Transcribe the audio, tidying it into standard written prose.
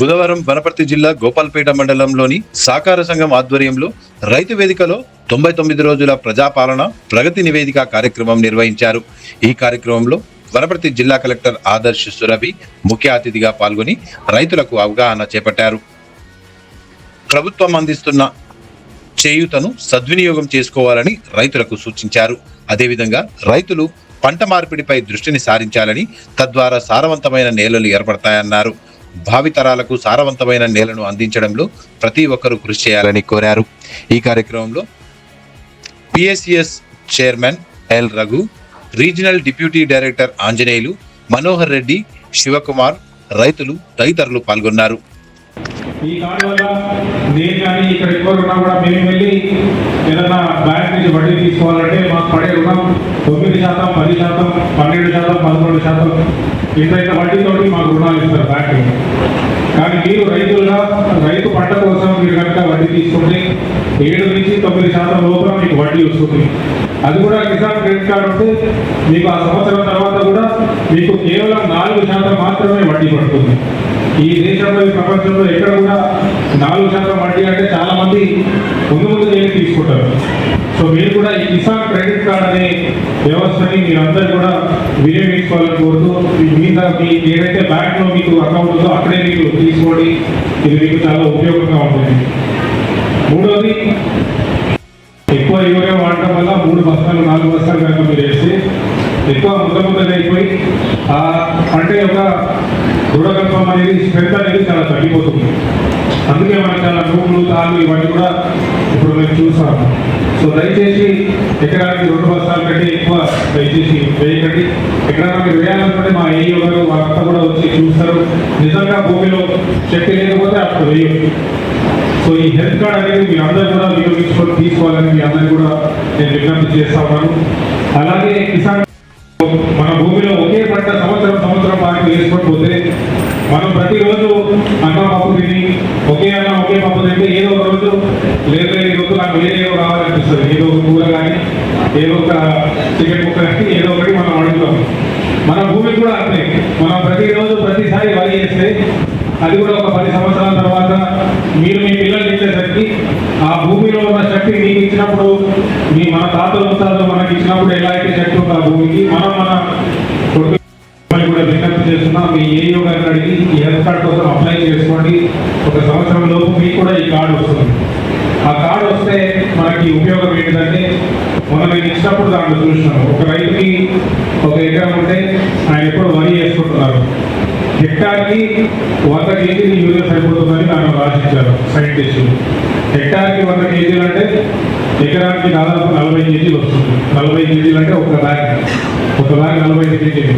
బుధవారం వనపర్తి జిల్లా గోపాల్పేట మండలంలోని సహకార సంఘం ఆధ్వర్యంలో రైతు వేదికలో 99 రోజుల ప్రజాపాలన ప్రగతి నివేదిక కార్యక్రమం నిర్వహించారు. ఈ కార్యక్రమంలో వనపర్తి జిల్లా కలెక్టర్ ఆదర్శ్ సురభి ముఖ్య అతిథిగా పాల్గొని రైతులకు అవగాహన చేపట్టారు. ప్రభుత్వం అందిస్తున్న చేయూతను సద్వినియోగం చేసుకోవాలని రైతులకు సూచించారు. అదేవిధంగా రైతులు పంట మార్పిడిపై దృష్టిని సారించాలని, తద్వారా సారవంతమైన నేలలు ఏర్పడతాయన్నారు. భావితరాలకు సారవంతమైన నేలను అందించడంలో ప్రతి ఒక్కరూ కృషి చేయాలని కోరారు. ఈ కార్యక్రమంలో PSCS chairman L Raghu, regional deputy director Anjaneyulu, Manohar Reddy, Shivakumar, రైతులు తదితరులు పాల్గొన్నారు. ఈ కార్డు వల్ల నేను కానీ ఇక్కడ ఎక్కువ రుణం కూడా మేము వెళ్ళి ఏదన్నా బ్యాంక్ నుంచి వడ్డీ తీసుకోవాలంటే మాకు పడే రుణం 9%, 10%, 12%, 11% ఇంత వడ్డీతోటి మాకు రుణాలు ఇస్తారు బ్యాంకు. కానీ మీరు రైతులుగా రైతు పంట కోసం మీరు కనుక వడ్డీ తీసుకుంటే 7 నుంచి 9% లోపల మీకు వడ్డీ వస్తుంది. అది కూడా కిసాన్ క్రెడిట్ కార్డు ఉంటే మీకు ఆ సంవత్సరం తర్వాత కూడా మీకు కేవలం 4% మాత్రమే వడ్డీ పడుతుంది. ఈ దేశంలో ఈ ప్రపంచంలో ఎక్కడ కూడా 4% వడ్డీ అంటే చాలా మంది ముందు తీసుకుంటారు. సో మీరు కూడా ఈ కిసాన్ క్రెడిట్ కార్డ్ అనే వ్యవస్థని మీరందరూ కూడా వినియోగించుకోవాలని కోరుతూ మీకు ఏదైతే బ్యాంక్లో మీకు అకౌంట్ ఉందో అక్కడే మీకు తీసుకోండి. ఇది మీకు చాలా ఉపయోగంగా ఉంటుంది. మూడోది, ఎక్కువ యూరియా వాడటం వల్ల 3 బస్తాలు 4 బస్తాలు కనుక మీరు వేస్తే ఎక్కువ ముద్దగా అయిపోయి ఆ పంట యొక్క దృఢకల్పం అనేది, స్ట్రెంత్ అనేది చాలా తగ్గిపోతుంది. అందుకే మనకు చాలా నూగులు, తాళ్ళు ఇవన్నీ కూడా ఇప్పుడు మేము చూస్తాము. సో దయచేసి ఎకరానికి 2 బస్తాల కంటే ఎక్కువ దయచేసి వేయకండి. ఎక్కడైనా మీరు వేయాలనుకుంటే మా ఏఈఓ గారు వాళ్ళంతా కూడా వచ్చి చూస్తారు. నిజంగా భూమిలో శక్తి లేకపోతే అప్పుడు వేయొచ్చు. సో ఈ హెల్త్ కార్డ్ అనేది మీరు అందరూ కూడా వినియోగించుకొని తీసుకోవాలని మీ అందరూ కూడా నేను విజ్ఞప్తి చేస్తా ఉన్నాను. అలాగే కిసాన్ మన భూమిలో ఒకే పంట సంవత్సరం పాటు వేసుకొని పోతే మనం ప్రతిరోజు అన్నం పప్పు తిని ఒకే అన్నం ఒకే పప్పు తింటే ఏదో ఒక రోజు లేదా ఈ రోజు నాకు ఏదో రావాలనిపిస్తుంది. ఏదో ఒక కూర కానీ, ఏదో ఒక చికెన్ ముక్క కానీ ఏదో ఒకటి మనం అడుగుతాం. మన భూమి కూడా అంతే. మనం ప్రతిసారి వరి చేస్తే అది కూడా ఒక 10 సంవత్సరాల తర్వాత మీరు మీ పిల్లలు ఇచ్చేసరికి ఆ భూమిలో ఉన్న శక్తి మీకు ఇచ్చినప్పుడు, మన తాతలు ముత్తాతలు మనకి ఇచ్చినప్పుడు ఎలా అయితే శక్తి ఉంది ఆ భూమికి, మన కొడుకు కూడా విజ్ఞప్తి చేస్తున్నాం. మీ ఏఈఓ గారిని అడిగి ఈ హెల్త్ కార్డ్ కోసం అప్లై చేసుకోండి. 1 సంవత్సరం లోపు మీకు కూడా ఈ కార్డు వస్తుంది. ఆ కార్డు వస్తే మనకి ఉపయోగం ఏంటంటే, మనం నేను ఇచ్చినప్పుడు దాంట్లో చూసినాము, ఒక రైతుకి 1 ఎకరం ఉంటే ఆయన ఎప్పుడు వరి వేసుకుంటున్నారు. హెక్టార్కి 100 కేజీలు యూరియా సరిపోతుందని దాన్ని రాసిచ్చారు సైంటిస్టులు. హెక్టార్కి 100 కేజీలు అంటే ఎకరానికి దాదాపు 40 కేజీలు వస్తుంది. 40 కేజీలు అంటే ఒక బ్యాగ్ 45 కేజీలు.